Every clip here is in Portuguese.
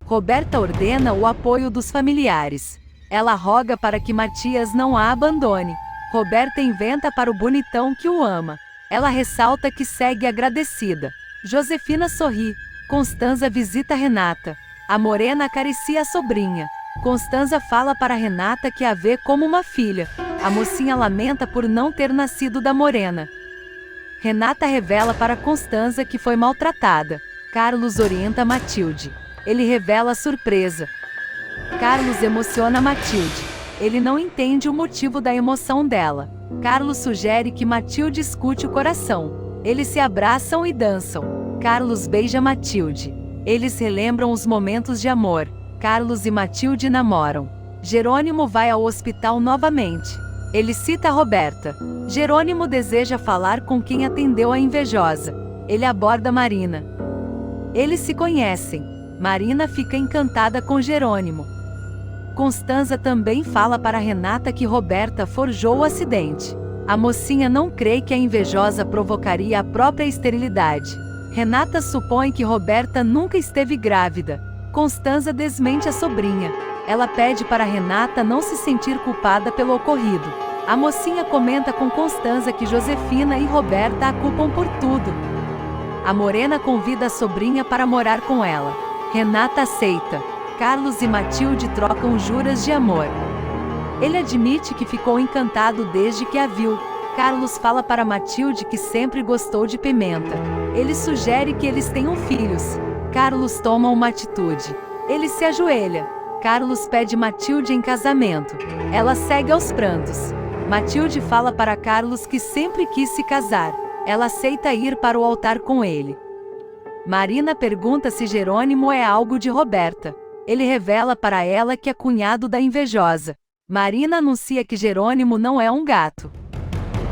Roberta ordena o apoio dos familiares. Ela roga para que Matias não a abandone. Roberta inventa para o bonitão que o ama. Ela ressalta que segue agradecida. Josefina sorri. Constanza visita Renata. A morena acaricia a sobrinha. Constanza fala para Renata que a vê como uma filha. A mocinha lamenta por não ter nascido da morena. Renata revela para Constanza que foi maltratada. Carlos orienta Matilde. Ele revela a surpresa. Carlos emociona Matilde. Ele não entende o motivo da emoção dela. Carlos sugere que Matilde escute o coração. Eles se abraçam e dançam. Carlos beija Matilde. Eles relembram os momentos de amor. Carlos e Matilde namoram. Jerônimo vai ao hospital novamente. Ele cita Roberta. Jerônimo deseja falar com quem atendeu a invejosa. Ele aborda Marina. Eles se conhecem. Marina fica encantada com Jerônimo. Constanza também fala para Renata que Roberta forjou o acidente. A mocinha não crê que a invejosa provocaria a própria esterilidade. Renata supõe que Roberta nunca esteve grávida. Constanza desmente a sobrinha. Ela pede para Renata não se sentir culpada pelo ocorrido. A mocinha comenta com Constanza que Josefina e Roberta a culpam por tudo. A morena convida a sobrinha para morar com ela. Renata aceita. Carlos e Matilde trocam juras de amor. Ele admite que ficou encantado desde que a viu. Carlos fala para Matilde que sempre gostou de pimenta. Ele sugere que eles tenham filhos. Carlos toma uma atitude. Ele se ajoelha. Carlos pede Matilde em casamento. Ela segue aos prantos. Matilde fala para Carlos que sempre quis se casar. Ela aceita ir para o altar com ele. Marina pergunta se Jerônimo é algo de Roberta. Ele revela para ela que é cunhado da invejosa. Marina anuncia que Jerônimo não é um gato.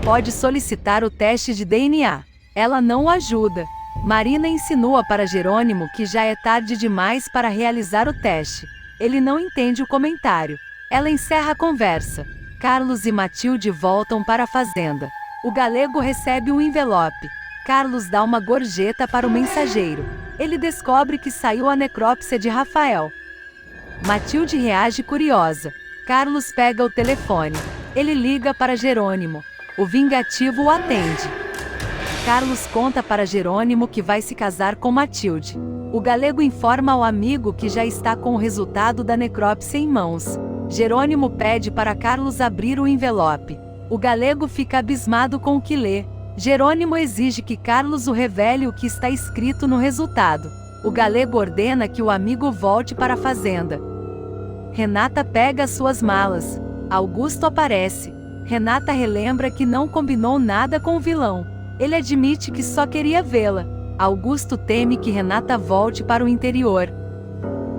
Pode solicitar o teste de DNA. Ela não o ajuda. Marina insinua para Jerônimo que já é tarde demais para realizar o teste. Ele não entende o comentário. Ela encerra a conversa. Carlos e Matilde voltam para a fazenda. O galego recebe um envelope. Carlos dá uma gorjeta para o mensageiro. Ele descobre que saiu a necrópsia de Rafael. Matilde reage curiosa. Carlos pega o telefone. Ele liga para Jerônimo. O vingativo o atende. Carlos conta para Jerônimo que vai se casar com Matilde. O galego informa ao amigo que já está com o resultado da necrópsia em mãos. Jerônimo pede para Carlos abrir o envelope. O galego fica abismado com o que lê. Jerônimo exige que Carlos o revele o que está escrito no resultado. O galego ordena que o amigo volte para a fazenda. Renata pega as suas malas. Augusto aparece. Renata relembra que não combinou nada com o vilão. Ele admite que só queria vê-la. Augusto teme que Renata volte para o interior.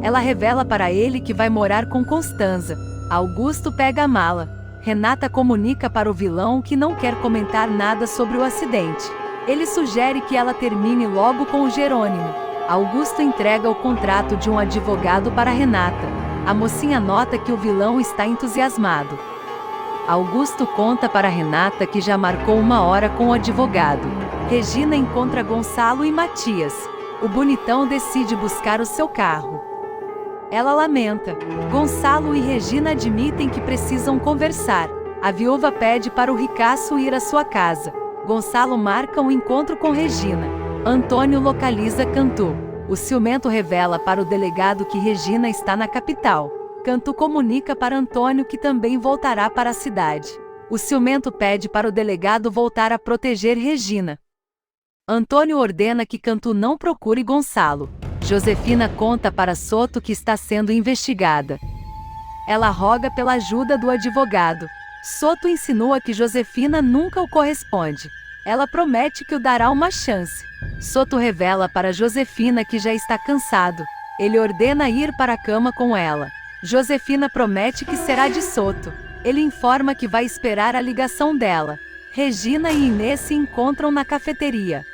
Ela revela para ele que vai morar com Constanza. Augusto pega a mala. Renata comunica para o vilão que não quer comentar nada sobre o acidente. Ele sugere que ela termine logo com o Jerônimo. Augusto entrega o contrato de um advogado para Renata. A mocinha nota que o vilão está entusiasmado. Augusto conta para Renata que já marcou 1 hora com o advogado. Regina encontra Gonçalo e Matias. O bonitão decide buscar o seu carro. Ela lamenta. Gonçalo e Regina admitem que precisam conversar. A viúva pede para o ricaço ir à sua casa. Gonçalo marca um encontro com Regina. Antônio localiza Cantu. O ciumento revela para o delegado que Regina está na capital. Cantu comunica para Antônio que também voltará para a cidade. O ciumento pede para o delegado voltar a proteger Regina. Antônio ordena que Cantu não procure Gonçalo. Josefina conta para Soto que está sendo investigada. Ela roga pela ajuda do advogado. Soto insinua que Josefina nunca o corresponde. Ela promete que o dará uma chance. Soto revela para Josefina que já está cansado. Ele ordena ir para a cama com ela. Josefina promete que será de Soto. Ele informa que vai esperar a ligação dela. Regina e Inês se encontram na cafeteria.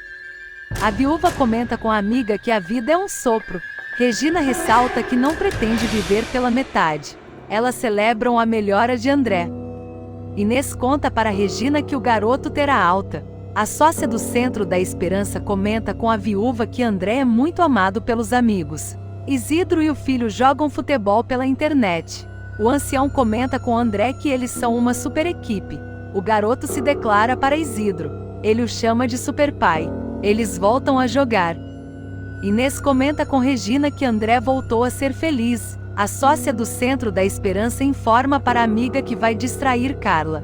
A viúva comenta com a amiga que a vida é um sopro. Regina ressalta que não pretende viver pela metade. Elas celebram a melhora de André. Inês conta para Regina que o garoto terá alta. A sócia do Centro da Esperança comenta com a viúva que André é muito amado pelos amigos. Isidro e o filho jogam futebol pela internet. O ancião comenta com André que eles são uma super equipe. O garoto se declara para Isidro. Ele o chama de super pai. Eles voltam a jogar. Inês comenta com Regina que André voltou a ser feliz. A sócia do Centro da Esperança informa para a amiga que vai distrair Carla.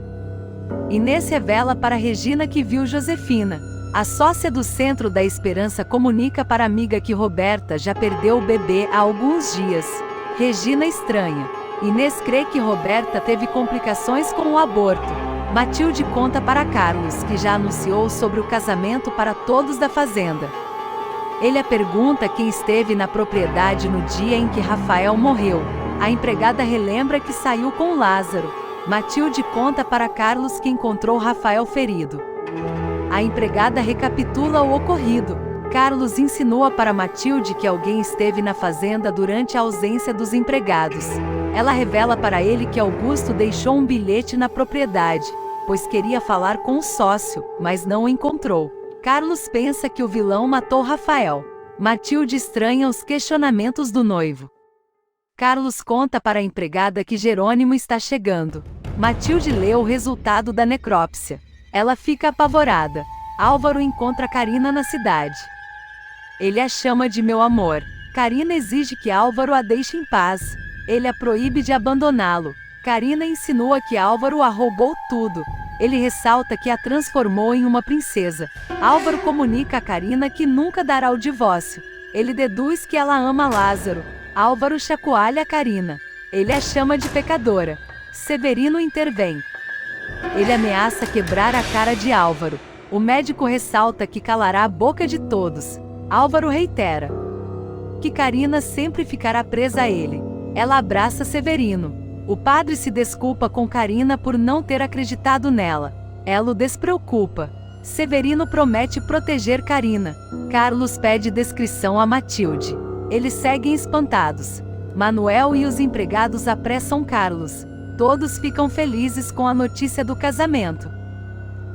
Inês revela para Regina que viu Josefina. A sócia do Centro da Esperança comunica para a amiga que Roberta já perdeu o bebê há alguns dias. Regina estranha. Inês crê que Roberta teve complicações com o aborto. Matilde conta para Carlos que já anunciou sobre o casamento para todos da fazenda. Ele a pergunta quem esteve na propriedade no dia em que Rafael morreu. A empregada relembra que saiu com Lázaro. Matilde conta para Carlos que encontrou Rafael ferido. A empregada recapitula o ocorrido. Carlos insinua para Matilde que alguém esteve na fazenda durante a ausência dos empregados. Ela revela para ele que Augusto deixou um bilhete na propriedade, pois queria falar com o sócio, mas não o encontrou. Carlos pensa que o vilão matou Rafael. Matilde estranha os questionamentos do noivo. Carlos conta para a empregada que Jerônimo está chegando. Matilde lê o resultado da necrópsia. Ela fica apavorada. Álvaro encontra Carina na cidade. Ele a chama de meu amor. Carina exige que Álvaro a deixe em paz. Ele a proíbe de abandoná-lo. Carina insinua que Álvaro a roubou tudo. Ele ressalta que a transformou em uma princesa. Álvaro comunica a Carina que nunca dará o divórcio. Ele deduz que ela ama Lázaro. Álvaro chacoalha a Carina. Ele a chama de pecadora. Severino intervém. Ele ameaça quebrar a cara de Álvaro. O médico ressalta que calará a boca de todos. Álvaro reitera que Carina sempre ficará presa a ele. Ela abraça Severino. O padre se desculpa com Carina por não ter acreditado nela. Ela o despreocupa. Severino promete proteger Carina. Carlos pede descrição a Matilde. Eles seguem espantados. Manuel e os empregados apressam Carlos. Todos ficam felizes com a notícia do casamento.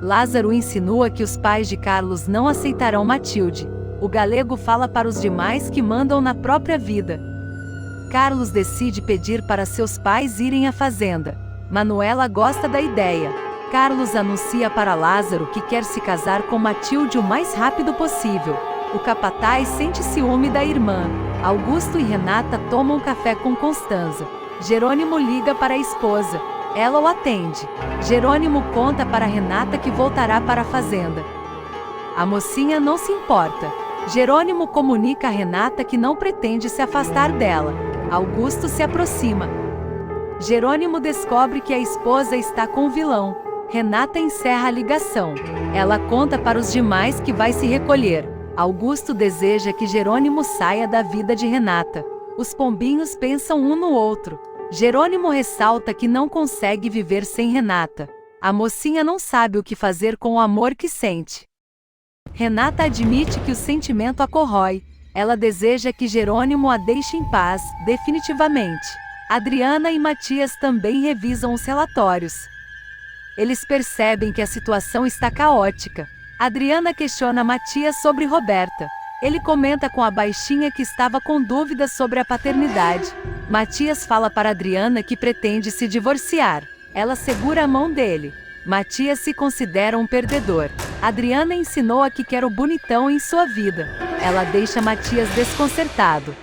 Lázaro insinua que os pais de Carlos não aceitarão Matilde. O galego fala para os demais que mandam na própria vida. Carlos decide pedir para seus pais irem à fazenda. Manuela gosta da ideia. Carlos anuncia para Lázaro que quer se casar com Matilde o mais rápido possível. O capataz sente ciúme da irmã. Augusto e Renata tomam café com Constanza. Jerônimo liga para a esposa. Ela o atende. Jerônimo conta para Renata que voltará para a fazenda. A mocinha não se importa. Jerônimo comunica a Renata que não pretende se afastar dela. Augusto se aproxima. Jerônimo descobre que a esposa está com o vilão. Renata encerra a ligação. Ela conta para os demais que vai se recolher. Augusto deseja que Jerônimo saia da vida de Renata. Os pombinhos pensam um no outro. Jerônimo ressalta que não consegue viver sem Renata. A mocinha não sabe o que fazer com o amor que sente. Renata admite que o sentimento a corrói. Ela deseja que Jerônimo a deixe em paz, definitivamente. Adriana e Matias também revisam os relatórios. Eles percebem que a situação está caótica. Adriana questiona Matias sobre Roberta. Ele comenta com a baixinha que estava com dúvidas sobre a paternidade. Matias fala para Adriana que pretende se divorciar. Ela segura a mão dele. Matias se considera um perdedor. Adriana ensinou-a que quer o bonitão em sua vida. Ela deixa Matias desconcertado.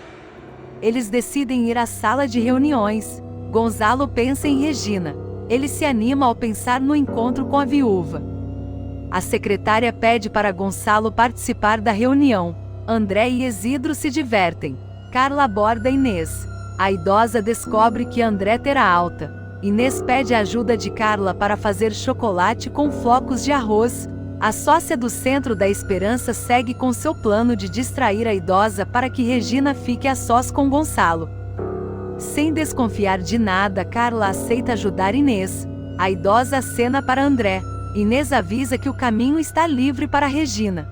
Eles decidem ir à sala de reuniões. Gonzalo pensa em Regina. Ele se anima ao pensar no encontro com a viúva. A secretária pede para Gonçalo participar da reunião. André e Isidro se divertem. Carla aborda Inês. A idosa descobre que André terá alta. Inês pede a ajuda de Carla para fazer chocolate com flocos de arroz. A sócia do Centro da Esperança segue com seu plano de distrair a idosa para que Regina fique a sós com Gonçalo. Sem desconfiar de nada, Carla aceita ajudar Inês. A idosa acena para André. Inês avisa que o caminho está livre para Regina.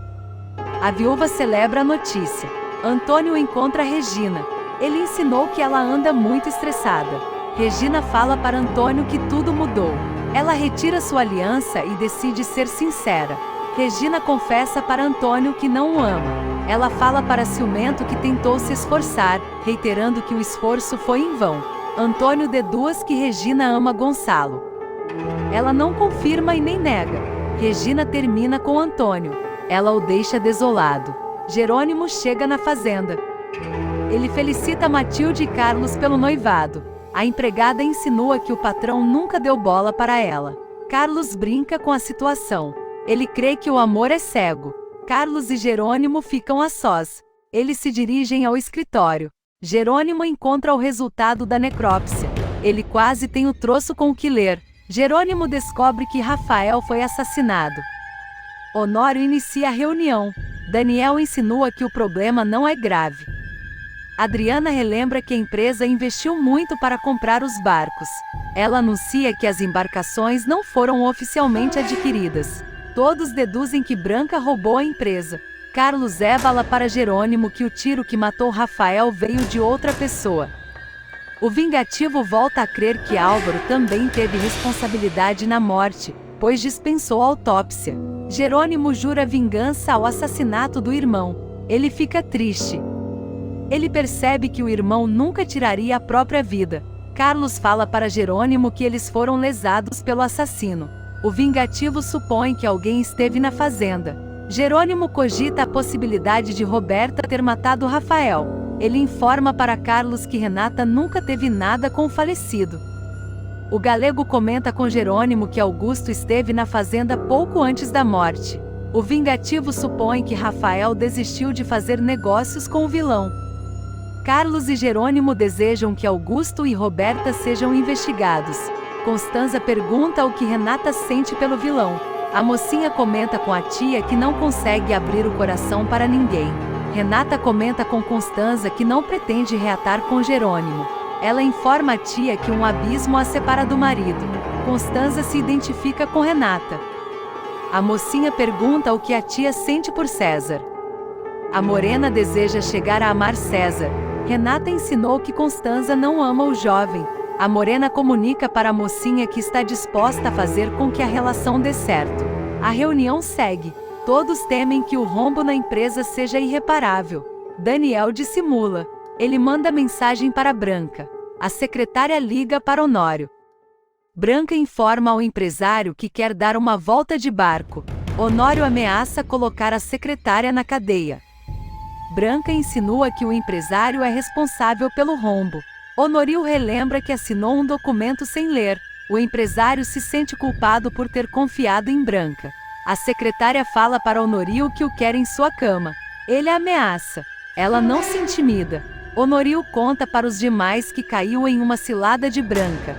A viúva celebra a notícia. Antônio encontra Regina. Ele ensinou que ela anda muito estressada. Regina fala para Antônio que tudo mudou. Ela retira sua aliança e decide ser sincera. Regina confessa para Antônio que não o ama. Ela fala para Ciumento que tentou se esforçar, reiterando que o esforço foi em vão. Antônio deduz que Regina ama Gonçalo. Ela não confirma e nem nega. Regina termina com Antônio. Ela o deixa desolado. Jerônimo chega na fazenda. Ele felicita Matilde e Carlos pelo noivado. A empregada insinua que o patrão nunca deu bola para ela. Carlos brinca com a situação. Ele crê que o amor é cego. Carlos e Jerônimo ficam a sós. Eles se dirigem ao escritório. Jerônimo encontra o resultado da necrópsia. Ele quase tem o troço com o que ler. Jerônimo descobre que Rafael foi assassinado. Honório inicia a reunião. Daniel insinua que o problema não é grave. Adriana relembra que a empresa investiu muito para comprar os barcos. Ela anuncia que as embarcações não foram oficialmente adquiridas. Todos deduzem que Branca roubou a empresa. Carlos fala para Jerônimo que o tiro que matou Rafael veio de outra pessoa. O vingativo volta a crer que Álvaro também teve responsabilidade na morte, pois dispensou a autópsia. Jerônimo jura vingança ao assassinato do irmão. Ele fica triste. Ele percebe que o irmão nunca tiraria a própria vida. Carlos fala para Jerônimo que eles foram lesados pelo assassino. O vingativo supõe que alguém esteve na fazenda. Jerônimo cogita a possibilidade de Roberta ter matado Rafael. Ele informa para Carlos que Renata nunca teve nada com o falecido. O galego comenta com Jerônimo que Augusto esteve na fazenda pouco antes da morte. O vingativo supõe que Rafael desistiu de fazer negócios com o vilão. Carlos e Jerônimo desejam que Augusto e Roberta sejam investigados. Constanza pergunta o que Renata sente pelo vilão. A mocinha comenta com a tia que não consegue abrir o coração para ninguém. Renata comenta com Constanza que não pretende reatar com Jerônimo. Ela informa a tia que um abismo a separa do marido. Constanza se identifica com Renata. A mocinha pergunta o que a tia sente por César. A morena deseja chegar a amar César. Renata ensinou que Constanza não ama o jovem. A morena comunica para a mocinha que está disposta a fazer com que a relação dê certo. A reunião segue. Todos temem que o rombo na empresa seja irreparável. Daniel dissimula. Ele manda mensagem para Branca. A secretária liga para Honório. Branca informa ao empresário que quer dar uma volta de barco. Honório ameaça colocar a secretária na cadeia. Branca insinua que o empresário é responsável pelo rombo. Honorio relembra que assinou um documento sem ler. O empresário se sente culpado por ter confiado em Branca. A secretária fala para Honorio que o quer em sua cama. Ele a ameaça. Ela não se intimida. Honorio conta para os demais que caiu em uma cilada de Branca.